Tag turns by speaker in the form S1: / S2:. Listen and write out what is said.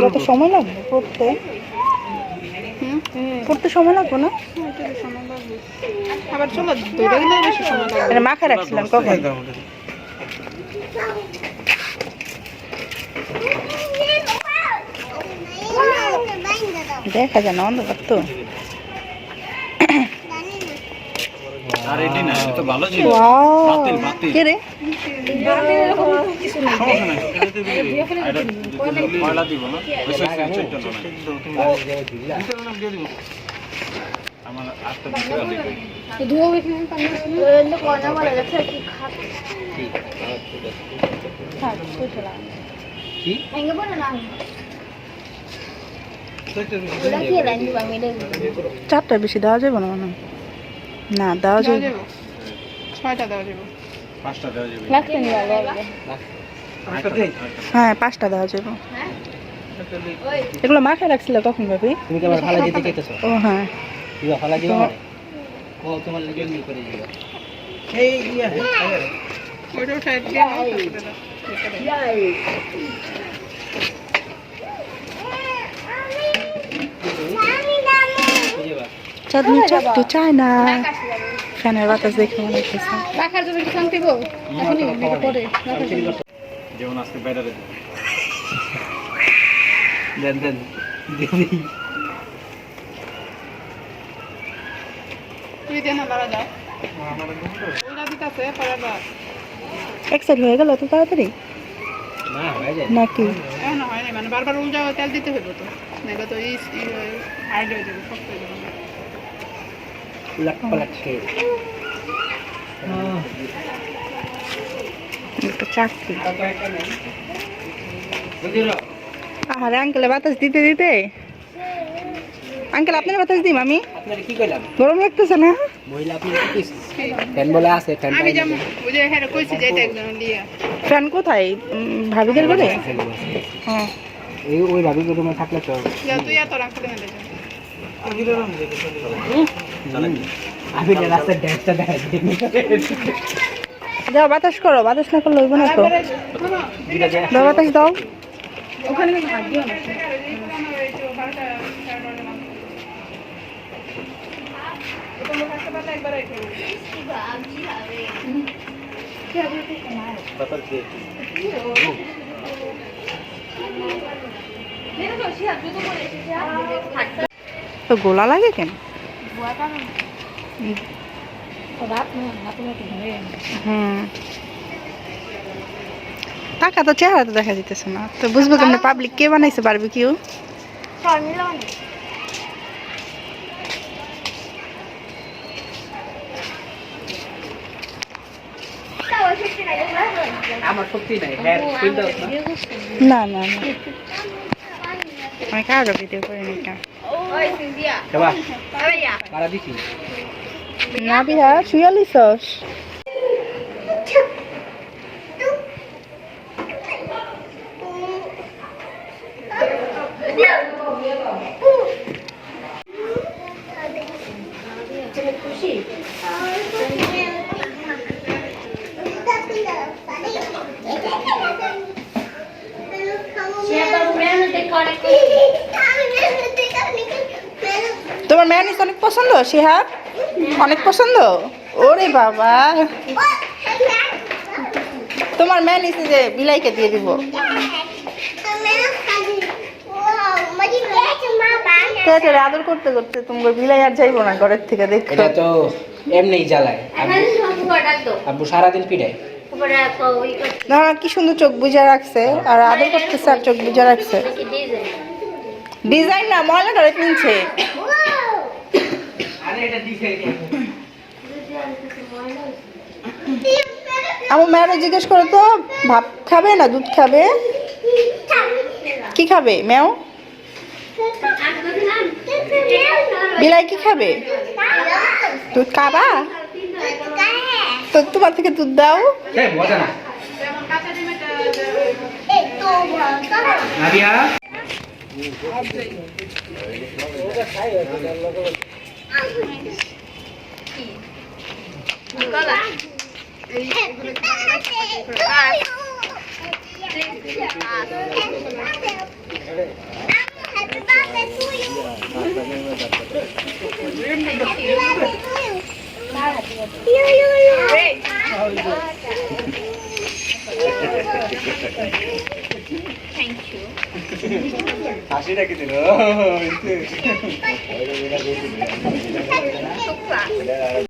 S1: কত সময় লাগবে পড়তে? পড়তে সময় লাগবে না?
S2: আবার চলো দুইটা দিলে বেশি সময় লাগবে।
S1: এটা মাখায় রাখছিলাম কখন? দেখা যায় না অন্ধকার তো।
S3: আর এটি না, এটা তো ভালো ছিল। বাতিল বাতিল।
S1: কে রে?
S2: বাতিল এরকম কিছু নাই।
S3: সমস্যা নাই। এটাতে ময়লা দিব না। বেশি চৈতন্য নাই। দিতে না দিয়ে দিব। আমার আটটা দিতে হবে।
S2: তো ধুও এখানে পানি এনে কোনা বলা যাচ্ছে কি খা
S1: হ্যাঁ ছোট লাগে।
S3: কি?
S2: এঙ্গে বলে না ওরা কি লাইন দিবা মেরে
S1: চারটার বেশি দেওয়া যাবে না মনে হয়। না দেওয়া যাবে।
S2: 6টা দেওয়া যাবে।
S3: 5টা দেওয়া যাবে।
S2: লাগতে নিয়ে লাগবে।
S1: হ্যাঁ 5টা দেওয়া যাবে। এগুলো মাখায় রাখছিল কখন ভাবি?
S4: তুমি কি আবার ফালা দিতে চাইতেছো?
S1: ও হ্যাঁ
S4: তুমি ফালা দিও না ও তোমার লাগি নি করে দিবা এই ইয়া
S2: ওইটা সাইড দিয়ে
S1: চাঁদনি চাটতে চায় না। ফ্যানের বাতাস দেখে মনে হচ্ছে
S2: রাখার জন্য কি শান্তি গো এখনই মেরে পড়ে
S3: যেমন আজকে ব্যাটারে
S4: দেন দেন দিদি
S2: তুই দেনা বাড়া দাও ওইটা দিতাছে পরেবা
S1: এক সাইড হয়ে গেল তো তাড়াতাড়ি
S4: না হয়ে যায়
S1: নাকি?
S2: এখন হয় না মানে বারবার উল্টা তেল দিতে হবে তো নাইলে তো এই হার্ড হয়ে যাবে শক্ত হয়ে যাবে
S4: লাক পালাক খেয়ে
S1: একটা চাকরি।
S4: বুঝিরো
S1: আরে আঙ্কেলে বাতাস দিতে দিতে আঙ্কেল আপনার বাতাস দিই আমি
S4: আপনারা কি কইলাম
S1: গরম লাগতেছে না?
S4: মহিলা আপনি কি কইছে ফ্যান বলে আছে ফ্যান
S2: আমি যেমন ওই যে হ্যাঁ কইছি যে এটা একজন দিয়ে
S1: ফ্যান কোথায়? ভাবিদের ঘরে? হ্যাঁ
S4: এই ওই ভাবি রুমে থাকলে তো
S2: যা তুই এত রাখতে না দেখ
S4: আমি যে রাস্তায় ড্যান্সটা দেখাই
S1: দাও বাতাস করো, বাতাস না করলে হইব না তো। দাও বাতাস দাও।
S2: ওখানে কিন্তু হাত দিও না
S1: তো গোলা লাগে কেন? হুম টাকা তো চেহারা তো দেখা যেতেছে না তো বুঝবো কেমন পাবলিক কে বানাইছে বারবিকিউ?
S4: আমার শক্তি নাই হ্যাঁ কই দাও
S1: না না না আমি কারো ভিডিও করে নি কেন
S4: বাবা পারা দিছি
S1: না বিহা শুয়ালি সস তোমার ম্যানিস অনেক পছন্দ শিহাব? অনেক পছন্দ? ওরে বাবা তোমার ম্যানিস যে বিলাইকে দিয়ে দিব আদর করতে করতে তোমার বিলাই আর যাইবো না ঘরের থেকে দেখো।
S4: এটা তো এমনিই জ্বালায় আব্বু সারাদিন পিড়ায়
S1: না কি সুন্দর চোখ বুঝা রাখছে আর আদর করতেছে আর চোখ বুঝা রাখছে। ডিজাইন না ময়লা ধরে কিনছে। আমার মেয়েরা জিজ্ঞেস করে তো ভাত খাবে না দুধ খাবে? কি খাবে ম্যাও? বিলাই কি খাবে? দুধ খাবা? তো তোমার থেকে দুধ দাও।
S4: মজা না নাবিয়া
S3: হাসিটা কি দিল